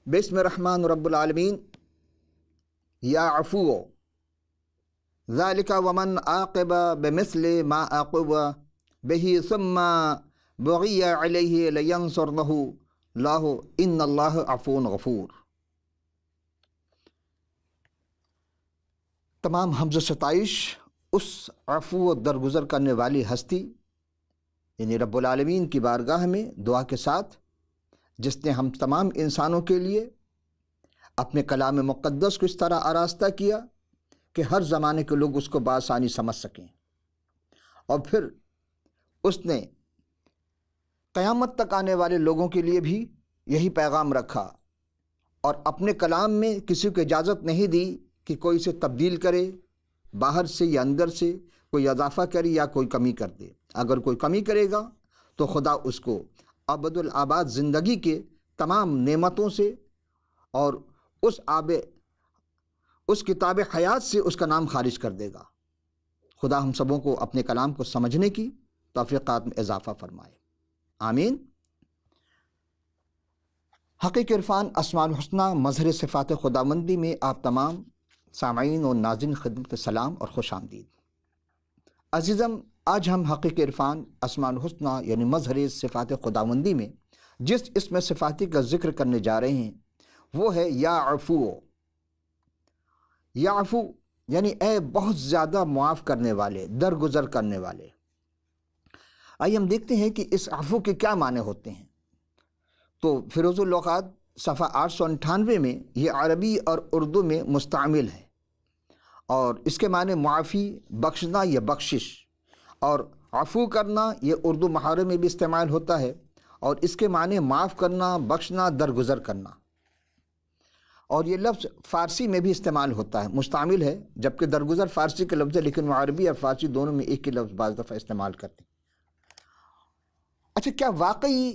بسم الرحمن رب العالمین یا عفو ذالک ومن عاقب بمثل ما عاقب به ثم بغی علیہ لینصرنہ اللہ ان اللہ عفو غفور۔ تمام حمد و ستائش اس عفو و درگزر کرنے والی ہستی یعنی رب العالمین کی بارگاہ میں دعا کے ساتھ، جس نے ہم تمام انسانوں کے لیے اپنے کلام مقدس کو اس طرح آراستہ کیا کہ ہر زمانے کے لوگ اس کو بآسانی سمجھ سکیں، اور پھر اس نے قیامت تک آنے والے لوگوں کے لیے بھی یہی پیغام رکھا، اور اپنے کلام میں کسی کو اجازت نہیں دی کہ کوئی اسے تبدیل کرے، باہر سے یا اندر سے کوئی اضافہ کرے یا کوئی کمی کر دے۔ اگر کوئی کمی کرے گا تو خدا اس کو ابد الآباد زندگی کے تمام نعمتوں سے اور اس کتاب حیات سے اس کا نام خارج کر دے گا۔ خدا ہم سبوں کو اپنے کلام کو سمجھنے کی توفیقات میں اضافہ فرمائے، آمین۔ حقیقی عرفان اسماء الحسنی مظہر صفات خداوندی میں آپ تمام سامعین و ناظرین خدمت سلام اور خوش آمدید۔ عزیزم، آج ہم حقیقی عرفان اسماء الحسنی یعنی مظہر صفات خداوندی میں جس اسم صفاتی کا ذکر کرنے جا رہے ہیں وہ ہے یا عفو۔ یا عفو یعنی اے بہت زیادہ معاف کرنے والے، درگزر کرنے والے۔ آئیے ہم دیکھتے ہیں کہ اس عفو کے کیا معنی ہوتے ہیں۔ تو فیروز اللغات صفحہ 898 میں یہ عربی اور اردو میں مستعمل ہے، اور اس کے معنی معافی، بخشنا یا بخشش، اور عفو کرنا یہ اردو محاورے میں بھی استعمال ہوتا ہے، اور اس کے معنی معاف کرنا، بخشنا، درگزر کرنا۔ اور یہ لفظ فارسی میں بھی استعمال ہوتا ہے، مستعمل ہے، جبکہ درگزر فارسی کا لفظ ہے لیکن وہ عربی اور فارسی دونوں میں ایک ہی لفظ بعض دفعہ استعمال کرتے ہیں۔ اچھا، کیا واقعی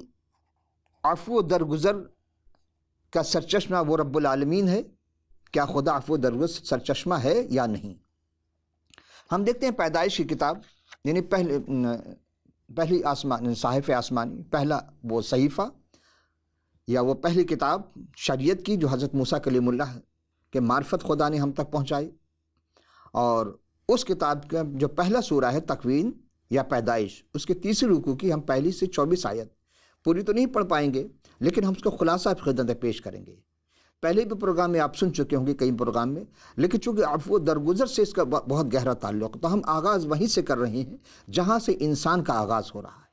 عفو و درگزر کا سرچشمہ وہ رب العالمین ہے؟ کیا خدا عفو و درگزر سرچشمہ ہے یا نہیں؟ ہم دیکھتے ہیں پیدائش کی کتاب یعنی پہلی آسمان صحائف آسمانی، پہلا وہ صحیفہ یا وہ پہلی کتاب شریعت کی جو حضرت موسیٰ کلیم اللہ کے معرفت خدا نے ہم تک پہنچائی، اور اس کتاب کا جو پہلا سورہ ہے تکوین یا پیدائش، اس کے تیسری رکوع کی ہم پہلی سے 24 آیت پوری تو نہیں پڑھ پائیں گے، لیکن ہم اس کو خلاصہ خدمت پیش کریں گے۔ پہلے بھی پروگرام میں آپ سن چکے ہوں گے کئی پروگرام میں، لیکن چونکہ عفو و درگزر سے اس کا بہت گہرا تعلق، تو ہم آغاز وہیں سے کر رہے ہیں جہاں سے انسان کا آغاز ہو رہا ہے۔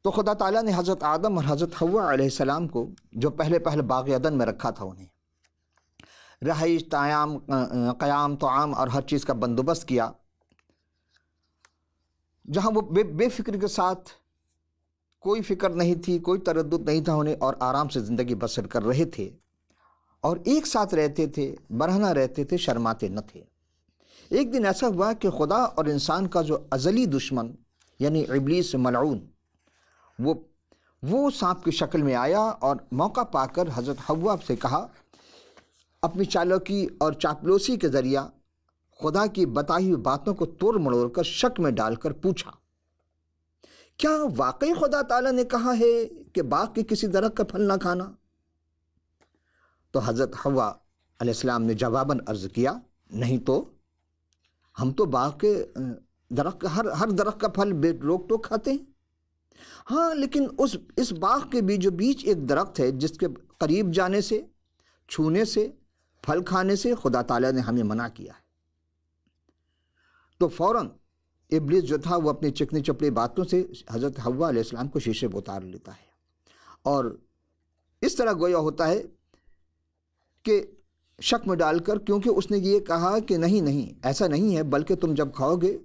تو خدا تعالیٰ نے حضرت آدم اور حضرت حوا علیہ السلام کو جو پہلے باغ عدن میں رکھا تھا، انہیں رہائش، قیام، طعام اور ہر چیز کا بندوبست کیا، جہاں وہ بے فکر کے ساتھ، کوئی فکر نہیں تھی، کوئی تردد نہیں تھا انہیں، اور آرام سے زندگی بسر کر رہے تھے، اور ایک ساتھ رہتے تھے، برہنہ رہتے تھے، شرماتے نہ تھے۔ ایک دن ایسا ہوا کہ خدا اور انسان کا جو ازلی دشمن یعنی ابلیس ملعون وہ سانپ کی شکل میں آیا، اور موقع پا کر حضرت حوا سے کہا، اپنی چالاکی اور چاپلوسی کے ذریعہ خدا کی بتائی ہوئی باتوں کو توڑ مڑوڑ کر شک میں ڈال کر پوچھا، کیا واقعی خدا تعالیٰ نے کہا ہے کہ باغ کے کسی درخت کا پھل نہ کھانا؟ تو حضرت حوا علیہ السلام نے جواباً عرض کیا، نہیں تو ہم تو باغ کے درخت کا ہر درخت کا پھل بے روک ٹوک کھاتے ہیں۔ ہاں، لیکن اس باغ کے بیچ ایک درخت ہے جس کے قریب جانے سے، چھونے سے، پھل کھانے سے خدا تعالیٰ نے ہمیں منع کیا ہے۔ تو فوراً ابلیس جو تھا وہ اپنی چکنی چپڑی باتوں سے حضرت حوا علیہ السلام کو شیشے پہ اتار لیتا ہے، اور اس طرح گویا ہوتا ہے کہ شک میں ڈال کر، کیونکہ اس نے یہ کہا کہ نہیں ایسا نہیں ہے، بلکہ تم جب کھاؤ گے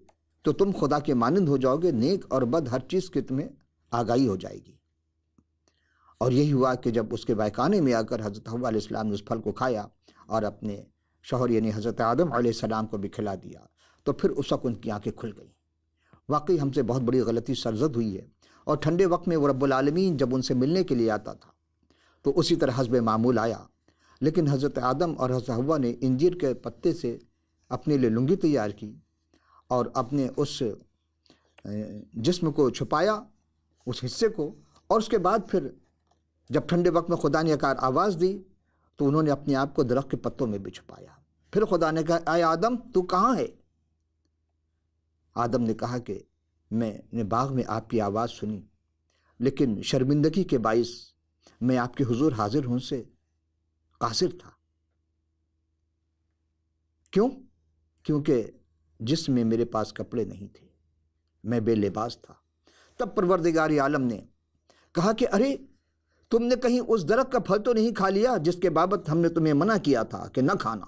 تو تم خدا کے مانند ہو جاؤ گے، نیک اور بد ہر چیز کی تمہیں آگاہی ہو جائے گی۔ اور یہی ہوا کہ جب اس کے بہکانے میں آ کر حضرت حوا علیہ السلام نے اس پھل کو کھایا اور اپنے شوہر یعنی حضرت آدم علیہ السلام کو بھی کھلا دیا، تو پھر اس وقت ان کی آنکھیں کھل گئیں۔ واقعی ہم سے بہت بڑی غلطی سرزد ہوئی ہے، اور ٹھنڈے وقت میں وہ رب العالمین جب ان سے ملنے کے لیے آتا تھا تو اسی طرح حسب معمول آیا، لیکن حضرت آدم اور حضرت حوا نے انجیر کے پتے سے اپنے لیے لنگی تیار کی، اور اپنے اس جسم کو چھپایا، اس حصے کو، اور اس کے بعد پھر جب ٹھنڈے وقت میں خدا نے ایک آواز دی تو انہوں نے اپنے آپ کو درخت کے پتوں میں بھی چھپایا۔ پھر خدا نے کہا اے آدم تو کہاں ہے؟ آدم نے کہا کہ میں نے باغ میں آپ کی آواز سنی، لیکن شرمندگی کے باعث میں آپ کے حضور حاضر ہوں سے قاصر تھا۔ کیوں؟ کیونکہ جسم میں میرے پاس کپڑے نہیں تھے، میں بے لباس تھا۔ تب پروردگار عالم نے کہا کہ ارے تم نے کہیں اس درخت کا پھل تو نہیں کھا لیا جس کے بابت ہم نے تمہیں منع کیا تھا کہ نہ کھانا،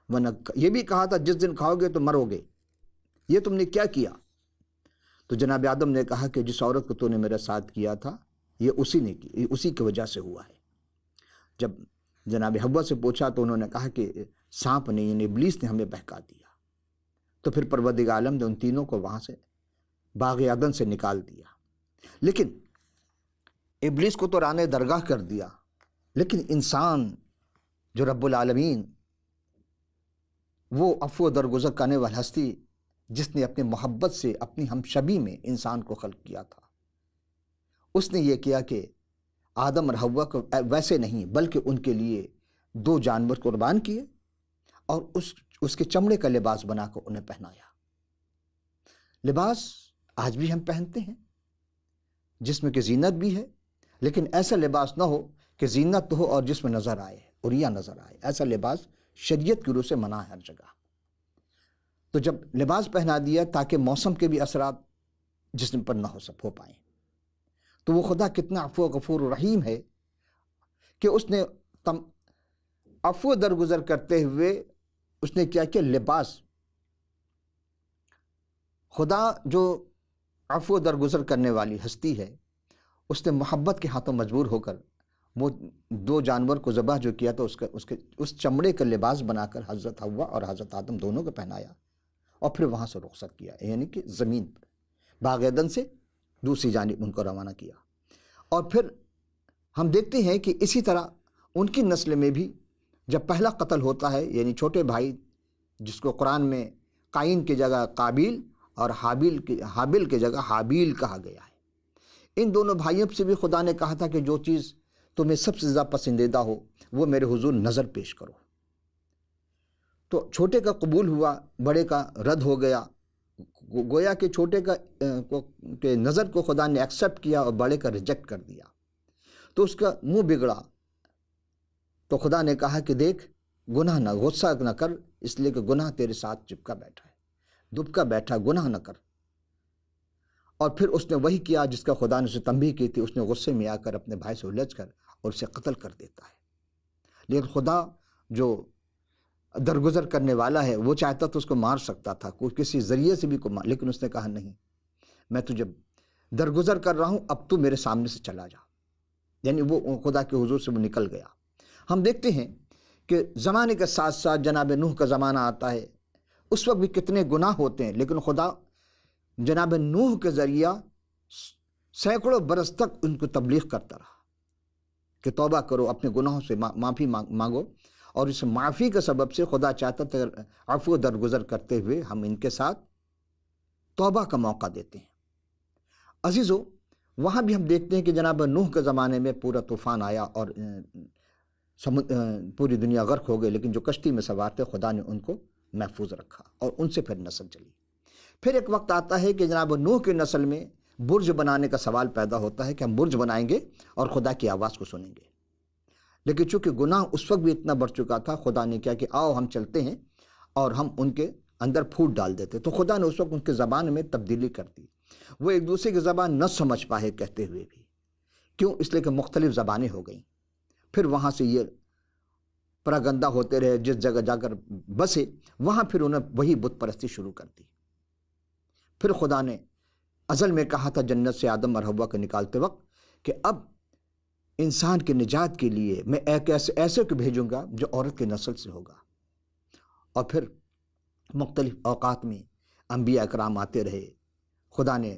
ورنہ یہ بھی کہا تھا جس دن کھاؤ گے تو مرو گے، یہ تم نے کیا کیا؟ تو جناب آدم نے کہا کہ جس عورت کو تو نے میرا ساتھ کیا تھا یہ اسی کی وجہ سے ہوا ہے۔ جب جناب حوا سے پوچھا تو انہوں نے کہا کہ سانپ نے یعنی ابلیس نے ہمیں بہکا دیا۔ تو پھر پروردگار عالم نے ان تینوں کو وہاں سے باغ عدن سے نکال دیا، لیکن ابلیس کو تو رانے درگاہ کر دیا، لیکن انسان جو رب العالمین وہ عفو و درگزر کرنے والی ہستی جس نے اپنے محبت سے اپنی ہم شبیہ میں انسان کو خلق کیا تھا، اس نے یہ کیا کہ آدم اور حوا کو ویسے نہیں بلکہ ان کے لیے 2 جانور قربان کیے اور اس کے چمڑے کا لباس بنا کر انہیں پہنایا۔ لباس آج بھی ہم پہنتے ہیں جس میں کہ زینت بھی ہے، لیکن ایسا لباس نہ ہو کہ زینت تو ہو اور جس میں نظر آئے اور ریا نظر آئے۔ ایسا لباس شریعت کی روح سے منع ہے ہر جگہ۔ تو جب لباس پہنا دیا تاکہ موسم کے بھی اثرات جسم پر نہ ہو پائیں، تو وہ خدا کتنا عفو غفور رحیم ہے کہ اس نے عفو درگزر کرتے ہوئے اس نے کیا لباس، خدا جو عفو درگزر کرنے والی ہستی ہے اس نے محبت کے ہاتھوں مجبور ہو کر وہ 2 جانور کو ذبح جو کیا تھا اس چمڑے کا لباس بنا کر حضرت حوا اور حضرت آدم دونوں کو پہنایا اور پھر وہاں سے رخصت کیا، یعنی کہ زمین پر باغ عدن سے دوسری جانب ان کو روانہ کیا۔ اور پھر ہم دیکھتے ہیں کہ اسی طرح ان کی نسل میں بھی جب پہلا قتل ہوتا ہے، یعنی چھوٹے بھائی جس کو قرآن میں قائن کی جگہ قابیل اور حابل کی جگہ حابیل کہا گیا ہے، ان دونوں بھائیوں سے بھی خدا نے کہا تھا کہ جو چیز تمہیں سب سے زیادہ پسندیدہ ہو وہ میرے حضور نظر پیش کرو۔ تو چھوٹے کا قبول ہوا، بڑے کا رد ہو گیا، گویا کہ چھوٹے کے نظر کو خدا نے ایکسیپٹ کیا اور بڑے کا ریجیکٹ کر دیا، تو اس کا منہ بگڑا۔ تو خدا نے کہا کہ دیکھ گناہ نہ، غصہ نہ کر، اس لیے کہ گناہ تیرے ساتھ چپکا بیٹھا ہے، دبکا بیٹھا، گناہ نہ کر۔ اور پھر اس نے وہی کیا جس کا خدا نے اسے تنبیہ کی تھی، اس نے غصے میں آ کر اپنے بھائی سے الجھ کر اور اسے قتل کر دیتا ہے۔ لیکن خدا جو درگزر کرنے والا ہے وہ چاہتا تو اس کو مار سکتا تھا، کوئی کسی ذریعے سے بھی کو مار، لیکن اس نے کہا نہیں، میں تجھے درگزر کر رہا ہوں، اب تو میرے سامنے سے چلا جا، یعنی وہ خدا کے حضور سے وہ نکل گیا۔ ہم دیکھتے ہیں کہ زمانے کے ساتھ ساتھ جناب نوح کا زمانہ آتا ہے، اس وقت بھی کتنے گناہ ہوتے ہیں، لیکن خدا جناب نوح کے ذریعہ سینکڑوں برس تک ان کو تبلیغ کرتا رہا کہ توبہ کرو، اپنے گناہوں سے معافی مانگو، اور اس معافی کے سبب سے خدا چاہتا تھا عفو درگزر کرتے ہوئے ہم ان کے ساتھ توبہ کا موقع دیتے ہیں۔ عزیزو، وہاں بھی ہم دیکھتے ہیں کہ جناب نوح کے زمانے میں پورا طوفان آیا اور پوری دنیا غرق ہو گئی، لیکن جو کشتی میں سوار تھے خدا نے ان کو محفوظ رکھا اور ان سے پھر نسل چلی۔ پھر ایک وقت آتا ہے کہ جناب نوح کی نسل میں برج بنانے کا سوال پیدا ہوتا ہے کہ ہم برج بنائیں گے اور خدا کی آواز کو سنیں گے، لیکن چونکہ گناہ اس وقت بھی اتنا بڑھ چکا تھا، خدا نے کیا کہ آؤ ہم چلتے ہیں اور ہم ان کے اندر پھوٹ ڈال دیتے۔ تو خدا نے اس وقت ان کے زبان میں تبدیلی کر دی، وہ ایک دوسرے کی زبان نہ سمجھ پائے کہتے ہوئے بھی، کیوں؟ اس لیے کہ مختلف زبانیں ہو گئیں۔ پھر وہاں سے یہ پراگندہ ہوتے رہے، جس جگہ جا کر بسے وہاں پھر انہیں وہی بت پرستی شروع کر دی۔ پھر خدا نے ازل میں کہا تھا جنت سے آدم اور حوا کو نکالتے وقت کہ اب انسان کے نجات کے لیے میں ایک ایسے کو بھیجوں گا جو عورت کی نسل سے ہوگا۔ اور پھر مختلف اوقات میں انبیاء اکرام آتے رہے، خدا نے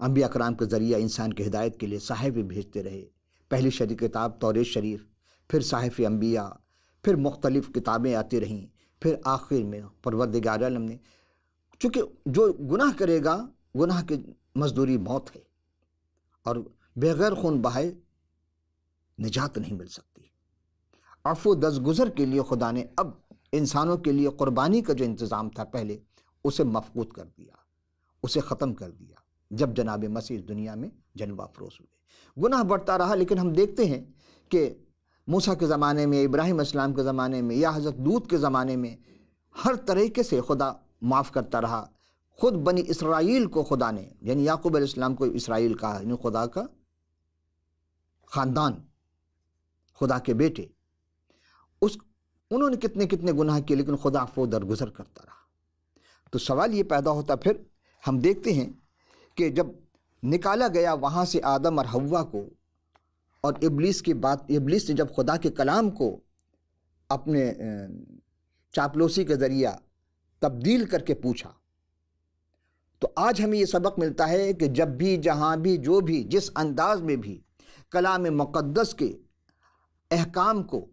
انبیاء اکرام کے ذریعہ انسان کی ہدایت کے لیے صحائف بھی بھیجتے رہے۔ پہلی شرعی کتاب توریت شریف، پھر صحائف انبیاء، پھر مختلف کتابیں آتی رہیں، پھر آخر میں پروردگار عالم نے، چونکہ جو گناہ کرے گا گناہ کی مزدوری موت ہے، اور بغیر خون بہائے نجات نہیں مل سکتی۔ عفو درگزر کے لیے خدا نے اب انسانوں کے لیے قربانی کا جو انتظام تھا پہلے، اسے مفقود کر دیا، اسے ختم کر دیا جب جناب مسیح اس دنیا میں جلوہ افروز ہوئے۔ گناہ بڑھتا رہا، لیکن ہم دیکھتے ہیں کہ موسیٰ کے زمانے میں، ابراہیم السلام کے زمانے میں، یا حضرت لوط کے زمانے میں ہر طریقے سے خدا معاف کرتا رہا۔ خود بنی اسرائیل کو خدا نے، یعنی یعقوب علیہ السلام کو اسرائیل کہا، یعنی خدا کا خاندان، خدا کے بیٹے، انہوں نے کتنے کتنے گناہ کیے، لیکن خدا عفو درگزر کرتا رہا۔ تو سوال یہ پیدا ہوتا، پھر ہم دیکھتے ہیں کہ جب نکالا گیا وہاں سے آدم اور حوا کو، اور ابلیس نے جب خدا کے کلام کو اپنے چاپلوسی کے ذریعہ تبدیل کر کے پوچھا، تو آج ہمیں یہ سبق ملتا ہے کہ جب بھی، جہاں بھی، جو بھی، جس انداز میں بھی کلام مقدس کے احکام کو،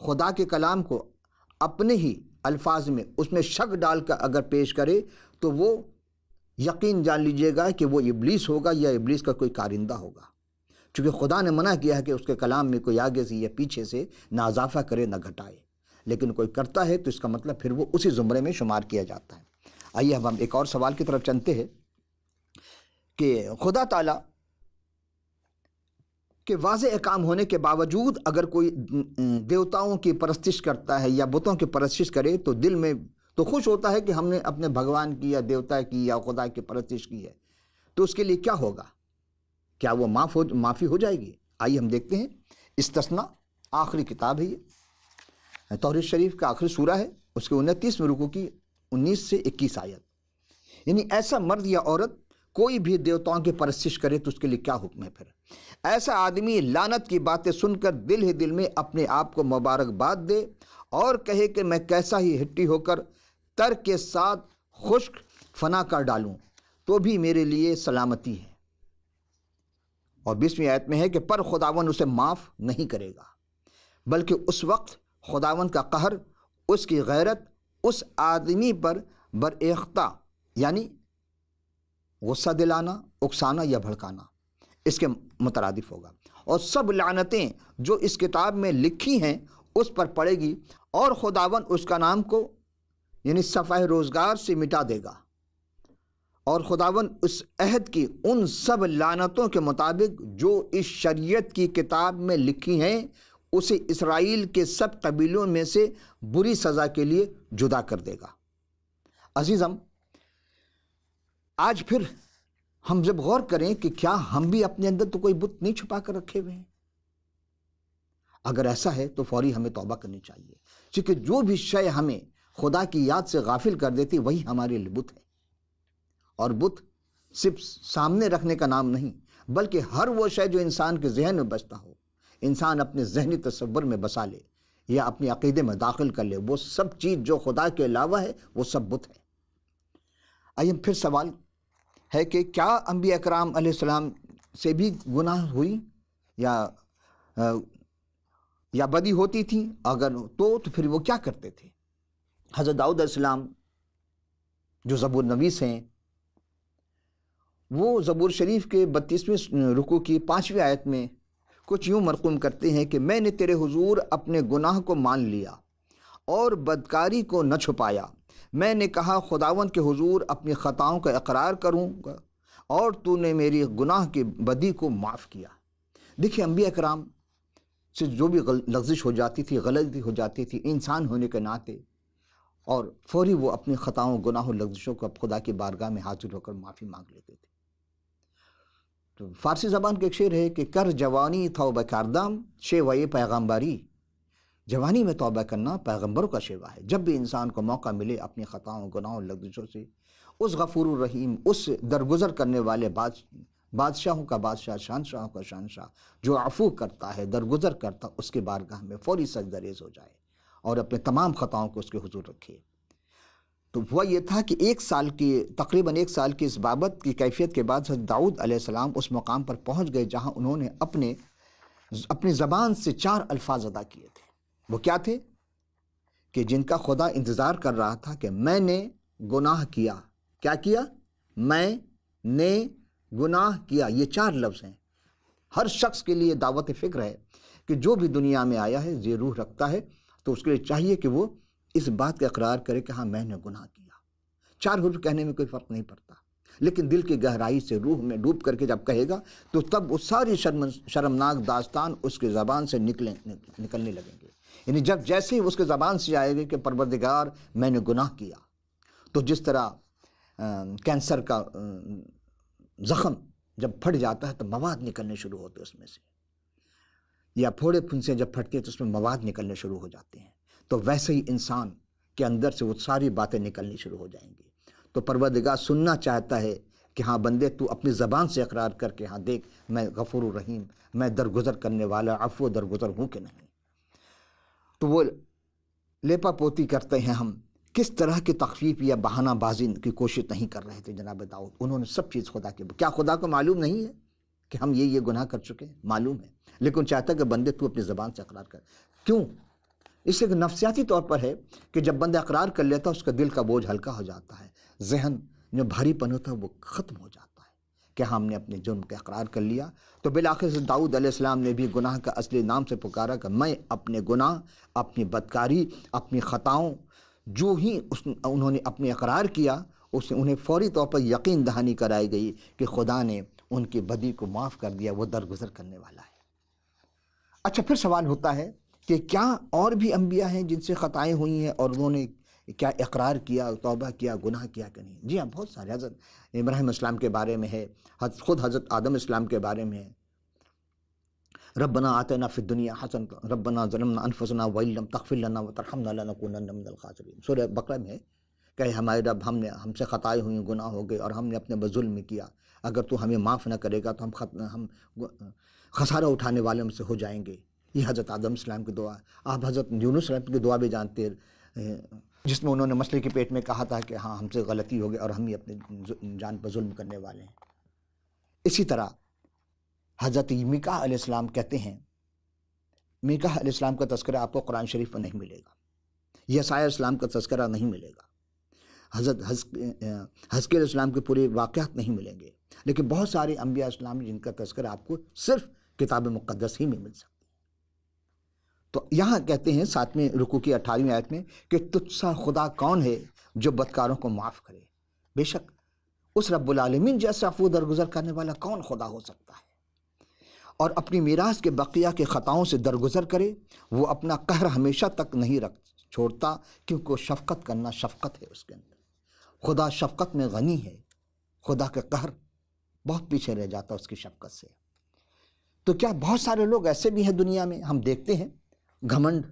خدا کے کلام کو اپنے ہی الفاظ میں اس میں شک ڈال کر اگر پیش کرے، تو وہ یقین جان لیجئے گا کہ وہ ابلیس ہوگا یا ابلیس کا کوئی کارندہ ہوگا، چونکہ خدا نے منع کیا ہے کہ اس کے کلام میں کوئی آگے سے یا پیچھے سے نہ اضافہ کرے نہ گھٹائے، لیکن کوئی کرتا ہے تو اس کا مطلب پھر وہ اسی زمرے میں شمار کیا جاتا ہے۔ آئیے اب ہم ایک اور سوال کی طرف چلتے ہیں کہ خدا تعالیٰ کہ واضح احکام ہونے کے باوجود اگر کوئی دیوتاؤں کی پرستش کرتا ہے یا بتوں کی پرستش کرے، تو دل میں تو خوش ہوتا ہے کہ ہم نے اپنے بھگوان کی یا دیوتا کی یا خدا کی پرستش کی ہے، تو اس کے لیے کیا ہوگا؟ کیا وہ معافی ہو جائے گی؟ آئیے ہم دیکھتے ہیں۔ استثناء آخری کتاب ہے، یہ توریت شریف کا آخری سورہ ہے، اس کے 29ویں رکوع کی 19 سے 21 آیت۔ یعنی ایسا مرد یا عورت کوئی بھی دیوتاؤں کی پرستش کرے تو اس کے لیے کیا حکم ہے؟ پھر ایسا آدمی لعنت کی باتیں سن کر دل ہی دل میں اپنے آپ کو مبارکباد دے اور کہے کہ میں کیسا ہی ہٹی ہو کر تر کے ساتھ خشک فنا کر ڈالوں تو بھی میرے لیے سلامتی ہے۔ اور 20ویں آیت میں ہے کہ پر خداوند اسے معاف نہیں کرے گا، بلکہ اس وقت خداوند کا قہر، اس کی غیرت اس آدمی پر بریختہ، یعنی غصہ دلانا، اکسانا یا بھڑکانا، اس کے مترادف ہوگا، اور سب لعنتیں جو اس کتاب میں لکھی ہیں اس پر پڑے گی، اور خداوند اس کا نام کو یعنی صفحہ روزگار سے مٹا دے گا، اور خداوند اس عہد کی ان سب لعنتوں کے مطابق جو اس شریعت کی کتاب میں لکھی ہیں اسے اسرائیل کے سب قبیلوں میں سے بری سزا کے لیے جدا کر دے گا۔ عزیزم، آج پھر ہم جب غور کریں کہ کیا ہم بھی اپنے اندر تو کوئی بت نہیں چھپا کر رکھے ہوئے ہیں؟ اگر ایسا ہے تو فوری ہمیں توبہ کرنی چاہیے، کیونکہ جو بھی شے ہمیں خدا کی یاد سے غافل کر دیتی وہی ہمارے لیے بت ہے۔ اور بت صرف سامنے رکھنے کا نام نہیں، بلکہ ہر وہ شے جو انسان کے ذہن میں بستا ہو، انسان اپنے ذہنی تصور میں بسا لے یا اپنے عقیدے میں داخل کر لے، وہ سب چیز جو خدا کے علاوہ ہے وہ سب بت ہے۔ آئیے پھر سوال ہے کہ کیا انبیاء اکرام علیہ السلام سے بھی گناہ ہوئی یا بدی ہوتی تھی؟ اگر تو پھر وہ کیا کرتے تھے؟ حضرت داؤد علیہ السلام جو زبور نویس ہیں، وہ زبور شریف کے 32ویں رکوع کی 5ویں آیت میں کچھ یوں مرقوم کرتے ہیں کہ میں نے تیرے حضور اپنے گناہ کو مان لیا اور بدکاری کو نہ چھپایا۔ میں نے کہا خداوند کے حضور اپنی خطاؤں کا اقرار کروں گا اور تو نے میری گناہ کی بدی کو معاف کیا۔ دیکھیں، انبیاء کرام سے جو بھی لغزش ہو جاتی تھی، غلطی ہو جاتی تھی انسان ہونے کے ناطے، اور فوری وہ اپنی خطاؤں، گناہوں، لغزشوں کو خدا کی بارگاہ میں حاضر ہو کر معافی مانگ لیتے تھے۔ تو فارسی زبان کے ایک شعر ہے کہ کر جوانی توبہ کردم شیوہ پیغمبری، جوانی میں توبہ کرنا پیغمبروں کا شیوا ہے۔ جب بھی انسان کو موقع ملے اپنی خطاؤں، گناہوں، لغزشوں سے اس غفور الرحیم، اس درگزر کرنے والے بادشاہوں کا بادشاہ، شہنشاہوں کا شہنشاہ جو عفو کرتا ہے، درگزر کرتا، اس کے بارگاہ میں فوری سجدہ ریز ہو جائے اور اپنے تمام خطاؤں کو اس کے حضور رکھے۔ تو ہوا یہ تھا کہ تقریباً ایک سال کی اس بابت کی کیفیت کے بعد حضرت داؤد علیہ السلام اس مقام پر پہنچ گئے جہاں انہوں نے اپنی زبان سے 4 الفاظ ادا کیے تھے۔ وہ کیا تھے؟ کہ جن کا خدا انتظار کر رہا تھا کہ میں نے گناہ کیا۔ کیا کیا؟ میں نے گناہ کیا۔ یہ 4 لفظ ہیں۔ ہر شخص کے لیے دعوت فکر ہے کہ جو بھی دنیا میں آیا ہے یہ روح رکھتا ہے تو اس کے لیے چاہیے کہ وہ اس بات کا اقرار کرے کہ ہاں میں نے گناہ کیا۔ 4 حروف کہنے میں کوئی فرق نہیں پڑتا، لیکن دل کی گہرائی سے روح میں ڈوب کر کے جب کہے گا تو تب وہ ساری شرمناک داستان اس کی زبان سے نکلنے لگیں گے۔ یعنی جب جیسے ہی اس کے زبان سے آئے گا کہ پروردگار میں نے گناہ کیا، تو جس طرح کینسر کا زخم جب پھٹ جاتا ہے تو مواد نکلنے شروع ہوتے اس میں سے، یا پھوڑے پھنسے جب پھٹتے ہیں تو اس میں مواد نکلنے شروع ہو جاتے ہیں، تو ویسے ہی انسان کے اندر سے وہ ساری باتیں نکلنی شروع ہو جائیں گی۔ تو پروردگار سننا چاہتا ہے کہ ہاں بندے تو اپنی زبان سے اقرار کر کے ہاں دیکھ میں غفور الرحیم، میں درگزر کرنے والا عفو درگزر ہوں کہ نہیں۔ تو وہ لیپا پوتی کرتے ہیں ہم، کس طرح کی تخفیف یا بہانہ بازی کی کوشش نہیں کر رہے تھے جناب داؤد۔ انہوں نے سب چیز خدا کے، کیا خدا کو معلوم نہیں ہے کہ ہم یہ گناہ کر چکے؟ معلوم ہے، لیکن چاہتا ہے کہ بندے تو اپنی زبان سے اقرار کر۔ کیوں؟ اس سے نفسیاتی طور پر ہے کہ جب بندہ اقرار کر لیتا ہے اس کا دل کا بوجھ ہلکا ہو جاتا ہے، ذہن جو بھاری پن ہوتا ہے وہ ختم ہو جاتا ہے کہ ہم نے اپنے جرم کا اقرار کر لیا۔ تو بالآخر سے داؤد علیہ السلام نے بھی گناہ کا اصلی نام سے پکارا کہ میں اپنے گناہ، اپنی بدکاری، اپنی خطاؤں جو ہی انہوں نے اپنے اقرار کیا، اس نے انہیں فوری طور پر یقین دہانی کرائی گئی کہ خدا نے ان کی بدی کو معاف کر دیا، وہ درگزر کرنے والا ہے۔ اچھا، پھر سوال ہوتا ہے کہ کیا اور بھی انبیاء ہیں جن سے خطائیں ہوئی ہیں اور انہوں نے کیا اقرار کیا، توبہ کیا، گناہ کیا کہ نہیں؟ جی ہاں، بہت سارے۔ حضرت ابراہیم اسلام کے بارے میں ہے، خود حضرت آدم اسلام کے بارے میں ہے، ربنا آتنا فی الدنیا حسنۃ ربنا ظلمنا انفسنا وان لم تغفر لنا وترحمنا لنکونن من الخاسرین۔ سورہ بقرہ میں ہے کہ ہمارے رب ہم سے خطائیں ہوئیں، گناہ ہو گئے اور ہم نے اپنے ظلم کیا، اگر تو ہمیں معاف نہ کرے گا تو ہم خسارہ اٹھانے والوں سے ہو جائیں گے۔ یہ حضرت آدم اسلام کی دعا۔ آپ حضرت یونس اسلام کی دعا بھی جانتے ہیں، جس میں انہوں نے مچھلی کے پیٹ میں کہا تھا کہ ہاں ہم سے غلطی ہو گئی اور ہم ہی اپنے جان پر ظلم کرنے والے ہیں۔ اسی طرح حضرت میکا علیہ السلام کہتے ہیں، میکا علیہ السلام کا تذکرہ آپ کو قرآن شریف میں نہیں ملے گا، یسعیاء علیہ السلام کا تذکرہ نہیں ملے گا، حضرت حزقیل علیہ السلام کے پورے واقعات نہیں ملیں گے، لیکن بہت سارے انبیاء اسلام جن کا تذکرہ آپ کو صرف کتاب مقدس ہی میں مل سکتا ہے۔ تو یہاں کہتے ہیں 7ویں رکوع کی 18ویں آیت میں کہ تجھ سا خدا کون ہے جو بدکاروں کو معاف کرے؟ بے شک اس رب العالمین جیسا عفو درگزر کرنے والا کون خدا ہو سکتا ہے؟ اور اپنی میراث کے بقیہ کے خطاؤں سے درگزر کرے، وہ اپنا قہر ہمیشہ تک نہیں چھوڑتا، کیونکہ وہ شفقت کرنا شفقت ہے اس کے اندر۔ خدا شفقت میں غنی ہے، خدا کا قہر بہت پیچھے رہ جاتا اس کی شفقت سے۔ تو کیا بہت سارے لوگ ایسے بھی ہیں دنیا میں، ہم دیکھتے ہیں گھمنڈ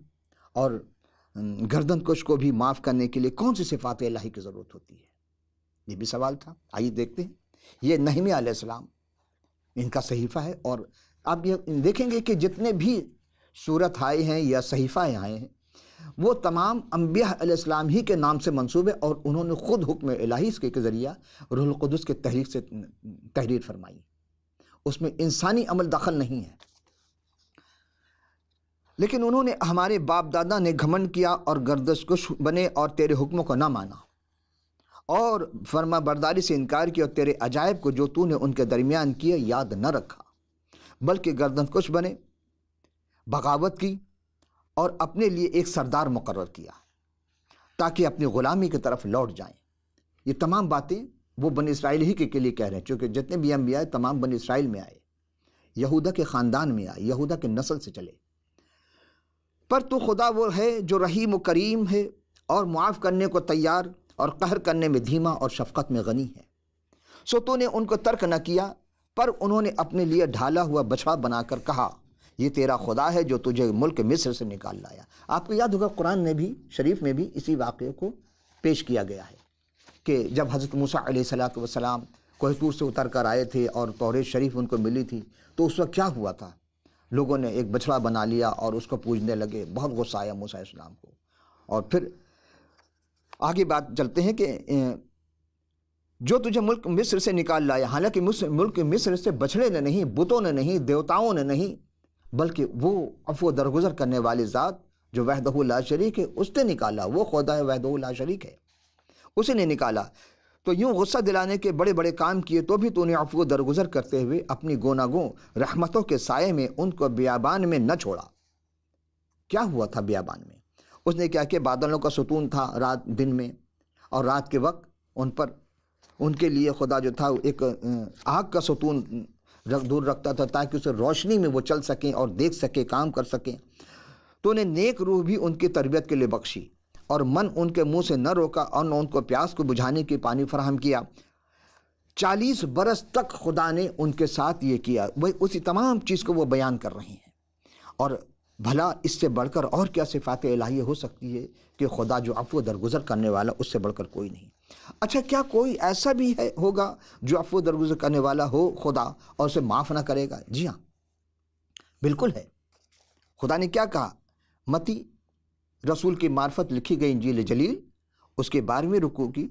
اور گردن کش کو بھی معاف کرنے کے لیے کون سی صفات الہی کی ضرورت ہوتی ہے؟ یہ بھی سوال تھا۔ آئیے دیکھتے ہیں، یہ نہمیہ علیہ السلام ان کا صحیفہ ہے، اور آپ یہ دیکھیں گے کہ جتنے بھی سورت آئے ہیں یا صحیفہ آئے ہیں وہ تمام انبیاء علیہ السلام ہی کے نام سے منسوب ہے، اور انہوں نے خود حکم الہی کے ذریعہ روح القدس کے تحریک سے تحریر فرمائی، اس میں انسانی عمل دخل نہیں ہے۔ لیکن انہوں نے، ہمارے باپ دادا نے گھمنڈ کیا اور گردش کش بنے اور تیرے حکموں کو نہ مانا اور فرما برداری سے انکار کیا، اور تیرے عجائب کو جو تو نے ان کے درمیان کیے یاد نہ رکھا، بلکہ گردن کش بنے، بغاوت کی اور اپنے لیے ایک سردار مقرر کیا تاکہ اپنی غلامی کی طرف لوٹ جائیں۔ یہ تمام باتیں وہ بنی اسرائیل ہی کے لیے کہہ رہے ہیں، چونکہ جتنے بھی انبیاء آئے تمام بنی اسرائیل میں آئے، یہودا کے خاندان میں آئے، یہودا کے نسل سے چلے۔ پر تو خدا وہ ہے جو رحیم و کریم ہے اور معاف کرنے کو تیار اور قہر کرنے میں دھیما اور شفقت میں غنی ہے۔ سو تو نے ان کو ترک نہ کیا، پر انہوں نے اپنے لیے ڈھالا ہوا بچھڑا بنا کر کہا یہ تیرا خدا ہے جو تجھے ملک مصر سے نکال لایا۔ آپ کو یاد ہوگا قرآن میں بھی، شریف میں بھی اسی واقعے کو پیش کیا گیا ہے کہ جب حضرت موسیٰ علیہ السلام کوہ طور سے اتر کر آئے تھے اور توریت شریف ان کو ملی تھی، تو اس وقت کیا ہوا تھا؟ لوگوں نے ایک بچڑا بنا لیا اور اس کو پوجنے لگے، بہت غصہ آیا موسیٰ علیہ السلام کو۔ اور پھر آگے بات چلتے ہیں کہ جو تجھے ملک مصر سے نکال لایا، حالانکہ ملک مصر سے بچڑے نے نہیں، بتوں نے نہیں، دیوتاؤں نے نہیں، بلکہ وہ عفو درگزر کرنے والی ذات جو وحدہ لا شریک ہے اس نے نکالا۔ وہ خدا ہے، وحدہ لا شریک ہے، اسی نے نکالا۔ تو یوں غصہ دلانے کے بڑے بڑے کام کیے تو بھی تو نے عفو درگزر کرتے ہوئے اپنی گوناگوں رحمتوں کے سائے میں ان کو بیابان میں نہ چھوڑا۔ کیا ہوا تھا بیابان میں؟ اس نے کیا کہ بادلوں کا ستون تھا رات دن میں، اور رات کے وقت ان کے لیے خدا جو تھا ایک آگ کا ستون دور رکھتا تھا تاکہ اسے روشنی میں وہ چل سکیں اور دیکھ سکیں، کام کر سکیں۔ تو انہیں نیک روح بھی ان کی تربیت کے لیے بخشی، اور من ان کے منہ سے نہ روکا، اور نہ ان کو پیاس کو بجھانے کی پانی فراہم کیا۔ 40 برس تک خدا نے ان کے ساتھ یہ کیا۔ وہ اسی تمام چیز کو وہ بیان کر رہے ہیں، اور بھلا اس سے بڑھ کر اور کیا صفات الہیہ ہو سکتی ہے کہ خدا جو عفو درگزر کرنے والا، اس سے بڑھ کر کوئی نہیں۔ اچھا، کیا کوئی ایسا بھی ہوگا جو عفو درگزر کرنے والا ہو خدا اور اسے معاف نہ کرے گا؟ جی ہاں، بالکل ہے۔ خدا نے کیا کہا؟ متی رسول کی معرفت لکھی گئی انجیل جلیل اس کے 12ویں رکوع کی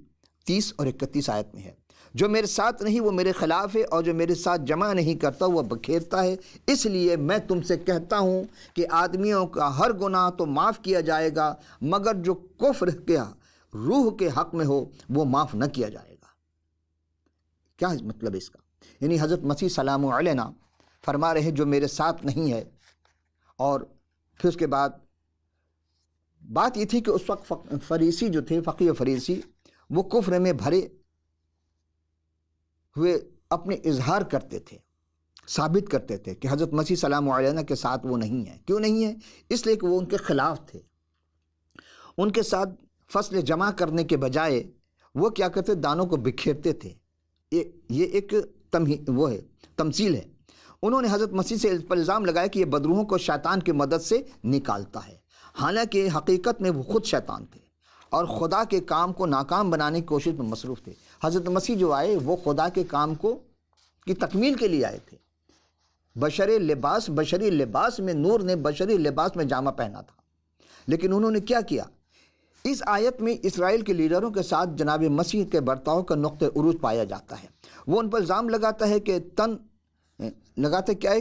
30 اور 31 آیت میں ہے، جو میرے ساتھ نہیں وہ میرے خلاف ہے، اور جو میرے ساتھ جمع نہیں کرتا وہ بکھیرتا ہے۔ اس لیے میں تم سے کہتا ہوں کہ آدمیوں کا ہر گناہ تو معاف کیا جائے گا، مگر جو کفر کیا روح کے حق میں ہو وہ معاف نہ کیا جائے گا۔ کیا مطلب اس کا؟ یعنی حضرت مسیح سلام علیہ فرما رہے ہیں جو میرے ساتھ نہیں ہے، اور پھر اس کے بعد بات یہ تھی کہ اس وقت فریسی جو تھے، فقیہ فریسی، وہ کفر میں بھرے ہوئے اپنے اظہار کرتے تھے، ثابت کرتے تھے کہ حضرت مسیح سلام علیہ کے ساتھ وہ نہیں ہے۔ کیوں نہیں ہے؟ اس لیے کہ وہ ان کے خلاف تھے۔ ان کے ساتھ فصل جمع کرنے کے بجائے وہ کیا کرتے؟ دانوں کو بکھیرتے تھے۔ یہ ایک تمثیل ہے۔ انہوں نے حضرت مسیح سے الزام لگایا کہ یہ بدروحوں کو شیطان کی مدد سے نکالتا ہے، حالانکہ حقیقت میں وہ خود شیطان تھے اور خدا کے کام کو ناکام بنانے کی کوشش میں مصروف تھے۔ حضرت مسیح جو آئے وہ خدا کے کام کی تکمیل کے لیے آئے تھے۔ بشری لباس میں نور نے بشری لباس میں جامہ پہنا تھا، لیکن انہوں نے کیا کیا؟ اس آیت میں اسرائیل کے لیڈروں کے ساتھ جناب مسیح کے برتاؤ کا نقطہ عروج پایا جاتا ہے۔ وہ ان پر الزام لگاتا ہے کہ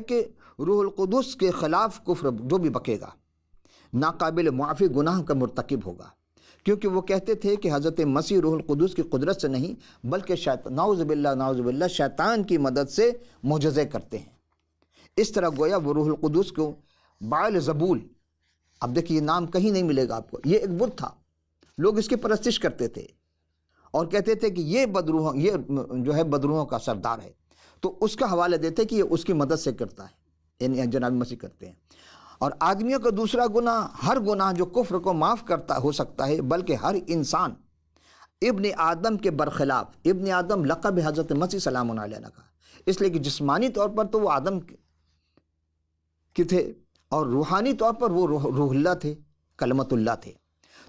کہ روح القدس کے خلاف کفر جو بھی بکے گا ناقابل معافی گناہ کا مرتکب ہوگا، کیونکہ وہ کہتے تھے کہ حضرت مسیح روح القدس کی قدرت سے نہیں بلکہ نعوذ باللہ شیطان کی مدد سے معجزے کرتے ہیں۔ اس طرح گویا وہ روح القدس کو بعل زبول، اب دیکھیے یہ نام کہیں نہیں ملے گا آپ کو، یہ ایک بت تھا، لوگ اس کی پرستش کرتے تھے اور کہتے تھے کہ یہ جو ہے بدروحوں کا سردار ہے، تو اس کا حوالہ دیتے کہ یہ اس کی مدد سے کرتا ہے، یعنی جناب مسیح کرتے ہیں۔ اور آدمیوں کا دوسرا گناہ، ہر گناہ جو کفر کو معاف کرتا ہو سکتا ہے، بلکہ ہر انسان ابن آدم کے برخلاف، ابن آدم لقب حضرت مسیح سلام علیہ کا، اس لیے کہ جسمانی طور پر تو وہ آدم کے تھے اور روحانی طور پر وہ روح اللہ تھے، کلمت اللہ تھے،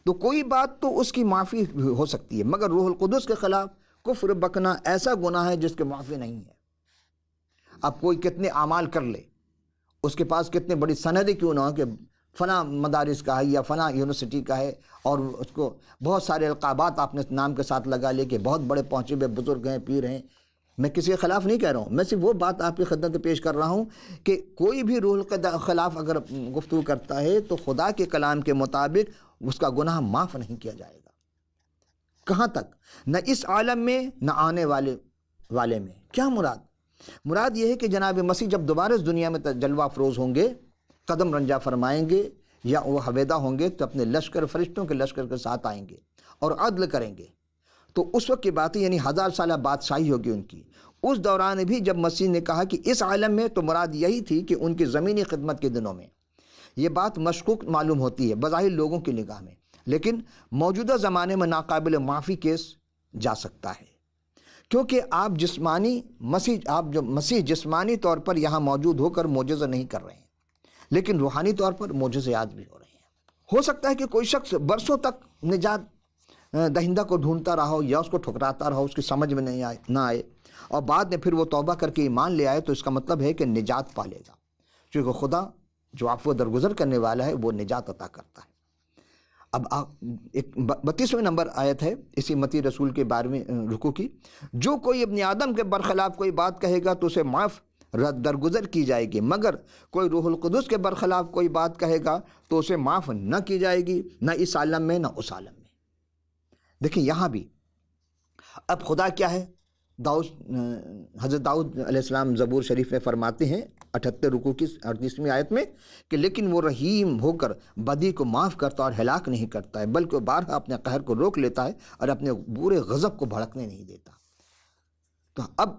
تو کوئی بات تو اس کی معافی ہو سکتی ہے، مگر روح القدس کے خلاف کفر بکنا ایسا گناہ ہے جس کے معافی نہیں ہے۔ اب کوئی کتنے اعمال کر لے، اس کے پاس کتنے بڑی سندیں کیوں نہ ہو کہ فلاں مدارس کا ہے یا فلاں یونیورسٹی کا ہے، اور اس کو بہت سارے القابات آپ نے نام کے ساتھ لگا لے کہ بہت بڑے پہنچے ہوئے بزرگ ہیں، پیر ہیں۔ میں کسی کے خلاف نہیں کہہ رہا ہوں، میں صرف وہ بات آپ کی خدمت میں پیش کر رہا ہوں کہ کوئی بھی روح کے خلاف اگر گفتگو کرتا ہے تو خدا کے کلام کے مطابق اس کا گناہ معاف نہیں کیا جائے گا۔ کہاں تک؟ نہ اس عالم میں نہ آنے والے میں۔ کیا مراد یہ ہے کہ جناب مسیح جب دوبارہ اس دنیا میں جلوہ افروز ہوں گے، قدم رنجا فرمائیں گے یا وہ حویدہ ہوں گے، تو اپنے لشکر، فرشتوں کے لشکر کے ساتھ آئیں گے اور عدل کریں گے۔ تو اس وقت کی باتیں، یعنی 1000 سالہ بادشاہی ہوگی ان کی۔ اس دوران بھی جب مسیح نے کہا کہ اس عالم میں، تو مراد یہی تھی کہ ان کی زمینی خدمت کے دنوں میں۔ یہ بات مشکوک معلوم ہوتی ہے بظاہر لوگوں کی نگاہ میں، لیکن موجودہ زمانے میں ناقابل معافی کیس جا سکتا ہے، کیونکہ مسیح جسمانی طور پر یہاں موجود ہو کر معجزہ نہیں کر رہے ہیں، لیکن روحانی طور پر معجزات بھی ہو رہے ہیں۔ ہو سکتا ہے کہ کوئی شخص برسوں تک نجات دہندہ کو ڈھونڈتا رہا ہو یا اس کو ٹھکراتا رہا ہو، اس کی سمجھ میں نہ آئے، اور بعد میں پھر وہ توبہ کر کے ایمان لے آئے، تو اس کا مطلب ہے کہ نجات پالے گا، کیونکہ خدا جو عفو درگزر کرنے والا ہے وہ نجات عطا کرتا ہے۔ اب 32ویں نمبر آیت ہے اسی متی رسول کے 12ویں رکوع کی، جو کوئی ابن آدم کے برخلاف کوئی بات کہے گا تو اسے معاف درگزر کی جائے گی، مگر کوئی روح القدس کے برخلاف کوئی بات کہے گا تو اسے معاف نہ کی جائے گی، نہ اس عالم میں نہ اس عالم میں۔ دیکھیں یہاں بھی اب خدا کیا ہے؟ حضرت داؤد علیہ السلام زبور شریف میں فرماتے ہیں 78 رکوع کی 38ویں آیت میں کہ لیکن وہ رحیم ہو کر بدی کو معاف کرتا اور ہلاک نہیں کرتا ہے، بلکہ بارہا اپنے قہر کو روک لیتا ہے اور اپنے برے غضب کو بھڑکنے نہیں دیتا۔ تو اب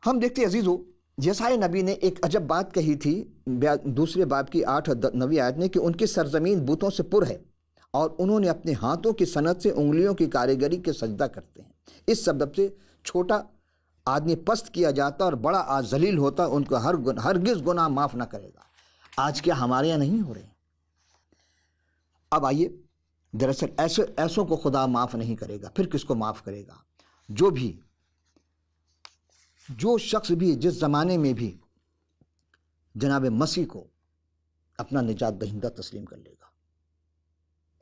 ہم دیکھتے عزیزو، یسائی نبی نے ایک عجب بات کہی تھی دوسرے باب کی 8 اور 9 آیت میں کہ ان کی سرزمین بتوں سے پر ہے اور انہوں نے اپنے ہاتھوں کی صنعت سے انگلیوں کی کاریگری کے سجدہ کرتے ہیں۔ اس سبب سے چھوٹا آدمی پست کیا جاتا اور بڑا آج ذلیل ہوتا، ان کو ہرگز گناہ معاف نہ کرے گا۔ آج کیا ہمارے یہاں نہیں ہو رہے ہیں؟ اب آئیے، دراصل ایسوں کو خدا معاف نہیں کرے گا، پھر کس کو معاف کرے گا؟ جو شخص بھی جس زمانے میں بھی جناب مسیح کو اپنا نجات دہندہ تسلیم کر لے گا۔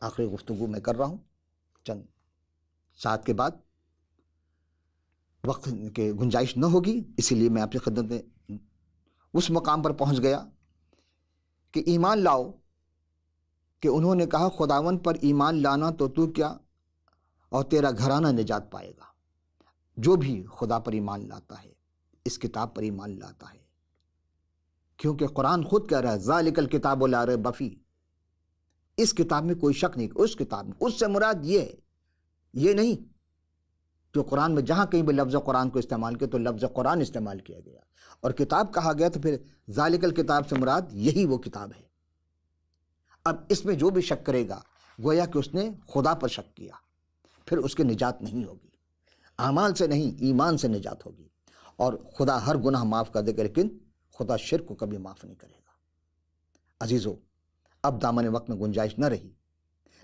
آخری گفتگو میں کر رہا ہوں، چند ساعت کے بعد وقت کے گنجائش نہ ہوگی، اسی لیے میں آپ کی خدمت میں اس مقام پر پہنچ گیا کہ ایمان لاؤ، کہ انہوں نے کہا خداوند پر ایمان لانا تو کیا اور تیرا گھرانہ نجات پائے گا۔ جو بھی خدا پر ایمان لاتا ہے، اس کتاب پر ایمان لاتا ہے، کیونکہ قرآن خود کہہ رہا ہے ذالک الکتاب لا ریب فیہ، اس کتاب میں کوئی شک نہیں، اس کتاب میں، اس سے مراد یہ ہے، یہ نہیں جو قرآن میں جہاں کہیں بھی لفظ قرآن کو استعمال کیا تو لفظ قرآن استعمال کیا گیا اور کتاب کہا گیا تو پھر ذالک الکتاب سے مراد یہی وہ کتاب ہے۔ اب اس میں جو بھی شک کرے گا گویا کہ اس نے خدا پر شک کیا، پھر اس کی نجات نہیں ہوگی، اعمال سے نہیں ایمان سے نجات ہوگی، اور خدا ہر گناہ معاف کر دے گا، لیکن خدا شرک کو کبھی معاف نہیں کرے گا۔ عزیزو، اب دامن وقت میں گنجائش نہ رہی،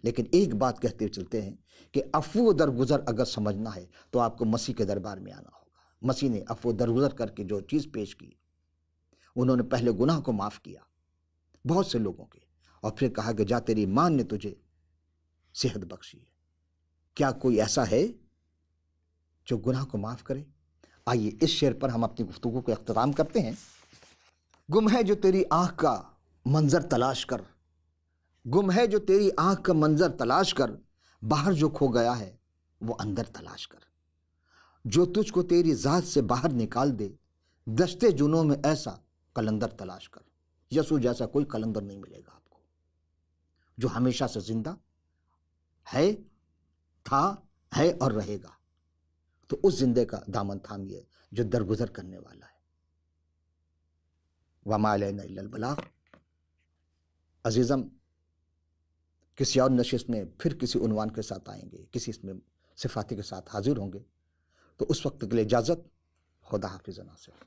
لیکن ایک بات کہتے چلتے ہیں کہ عفو درگزر اگر سمجھنا ہے تو آپ کو مسیح کے دربار میں آنا ہوگا۔ مسیح نے عفو درگزر کر کے جو چیز پیش کی، انہوں نے پہلے گناہ کو معاف کیا بہت سے لوگوں کے، اور پھر کہا کہ جا تیری ماں نے تجھے صحت بخشی ہے۔ کیا کوئی ایسا ہے جو گناہ کو معاف کرے؟ آئیے اس شعر پر ہم اپنی گفتگو کو اختتام کرتے ہیں۔ گم ہے جو تیری آنکھ کا منظر تلاش کر، گم ہے جو تیری آنکھ کا منظر تلاش کر، باہر جو کھو گیا ہے وہ اندر تلاش کر، جو تجھ کو تیری ذات سے باہر نکال دے، دشتے جنوں میں ایسا قلندر تلاش کر۔ یسوع جیسا کوئی قلندر نہیں ملے گا آپ کو، جو ہمیشہ سے زندہ ہے، تھا، ہے اور رہے گا۔ تو اس زندے کا دامن تھامیے جو درگزر کرنے والا ہے۔ وما علینا الا البلاغ۔ عزیزم، کسی اور نشست میں پھر کسی عنوان کے ساتھ آئیں گے، کسی اس میں صفاتی کے ساتھ حاضر ہوں گے، تو اس وقت کے لیے اجازت، خدا حافظ ناصر۔